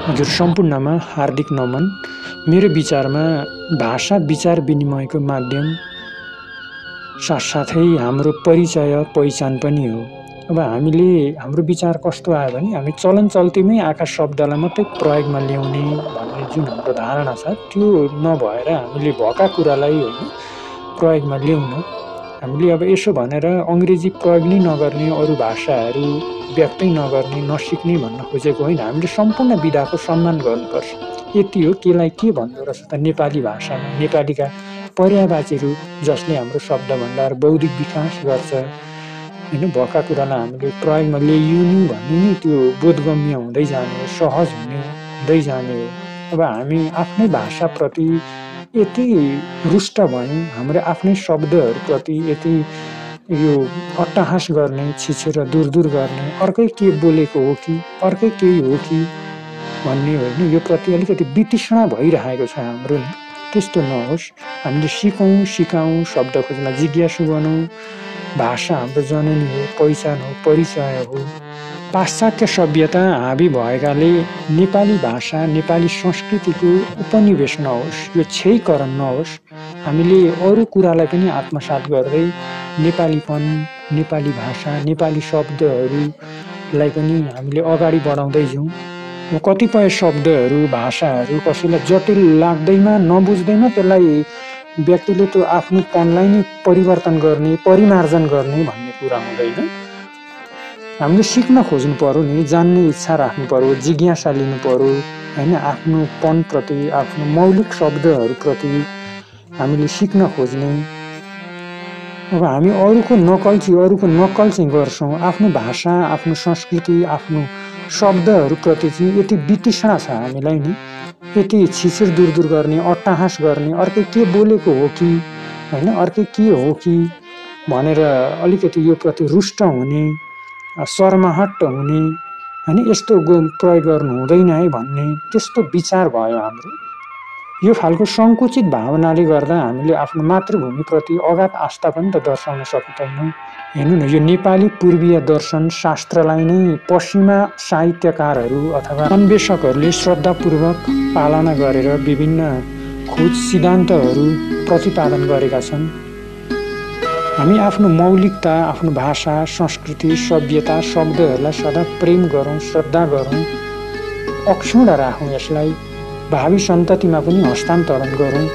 हजुर सम्पूर्णमा हार्दिक नमन। मेरो विचारमा भाषा विचार विनिमयको माध्यम साथसाथै हाम्रो परिचय पहिचान पनि हो। अब हामीले हाम्रो विचार कस्तो आयो भने हामी चलन चल्तीमै आएका शब्दलाई मात्रै प्रयोगमा ल्याउने भन्ने जुन हाम्रो धारणा छ त्यो नभएर हामीले भएका कुरालाई होइन प्रयोगमा ल्याउन हामीले अब यसो भनेर अङ्ग्रेजी प्रयोग नै नगर्ने, अरू भाषाहरू व्यक्तै नगर्ने, नसिक्ने भन्न खोजेको होइन। हामीले सम्पूर्ण विधाको सम्मान गर्नुपर्छ। यति हो। केलाई के भन्दो रहेछ त नेपाली भाषामा नेपालीका पर्यायवाचीहरू जसले हाम्रो शब्द भण्डार बौद्धिक विकास गर्छ होइन। भएका कुरालाई हामीले प्रयोगमा ल्याइनु भन्ने नि त्यो बोधगम्य हुँदै जाने, सहज हुँदै जाने हो। अब हामी आफ्नै भाषाप्रति यति रुष्ट भयौँ, हाम्रो आफ्नै शब्दहरूप्रति यति यो अट्टहास गर्ने, छिछेर दूर गर्ने, अर्कै के बोलेको हो कि अर्कै केही हो कि भन्ने होइन, यो प्रति अलिकति वितृष्णा भइरहेको छ हाम्रो नि। त्यस्तो नहोस्। हामीले सिकाउँ, शब्द खोज्न जिज्ञासु बनौँ। भाषा हाम्रो जननी हो, पहिचान हो, परिचय हो। पाश्चात्य सभ्यता हाबी भएकाले नेपाली भाषा, नेपाली संस्कृतिको उपनिवेश नहोस्, यो क्षयीकरण नहोस्। हामीले अरू कुरालाई पनि आत्मसात गर्दै नेपालीपन, नेपाली भाषा, नेपाली शब्दहरूलाई पनि हामीले अगाडि बढाउँदै जाउँ। कतिपय शब्दहरू, भाषाहरू कसैलाई जटिल लाग्दैमा, नबुझ्दैमा त्यसलाई व्यक्तिले त्यो आफ्नोपनलाई नै परिवर्तन गर्ने, परिमार्जन गर्ने भन्ने कुरा हुँदैन। हामीले सिक्न खोज्नु पर्यो नि, जान्ने इच्छा राख्नु पर्यो, जिज्ञासा लिनु पर्यो होइन। आफ्नोपनप्रति, आफ्नो मौलिक शब्दहरूप्रति हामीले सिक्न खोज्ने। अब हामी अरूको नकल चाहिँ गर्छौँ। आफ्नो भाषा, आफ्नो संस्कृति, आफ्नो शब्दहरूप्रति चाहिँ यति वितृष्णा छ हामीलाई नि, यति छिछिर दूर गर्ने, अट्टहास गर्ने, अर्कै के बोलेको हो कि होइन, अर्कै के हो कि भनेर अलिकति यो प्रति रुष्ट हुने, शर्माहट हुने होइन, यस्तो प्रयोग गर्नु हुँदैन है भन्ने त्यस्तो विचार भयो हाम्रो। यो खालको सङ्कुचित भावनाले गर्दा हामीले आफ्नो मातृभूमिप्रति अगाध आस्था पनि त दर्शाउन सकिँदैनौँ। हेर्नु न, यो नेपाली पूर्वीय दर्शन शास्त्रलाई नै पश्चिमा साहित्यकारहरू अथवा अन्वेषकहरूले श्रद्धापूर्वक पालना गरेर विभिन्न खोज सिद्धान्तहरू प्रतिपादन गरेका छन्। हामी आफ्नो मौलिकता, आफ्नो भाषा, संस्कृति, सभ्यता, शब्दहरूलाई सदा प्रेम गरौँ, श्रद्धा गरौँ, अक्षुण्ण राखौँ। यसलाई भावी सन्ततिमा पनि हस्तान्तरण गरौँ।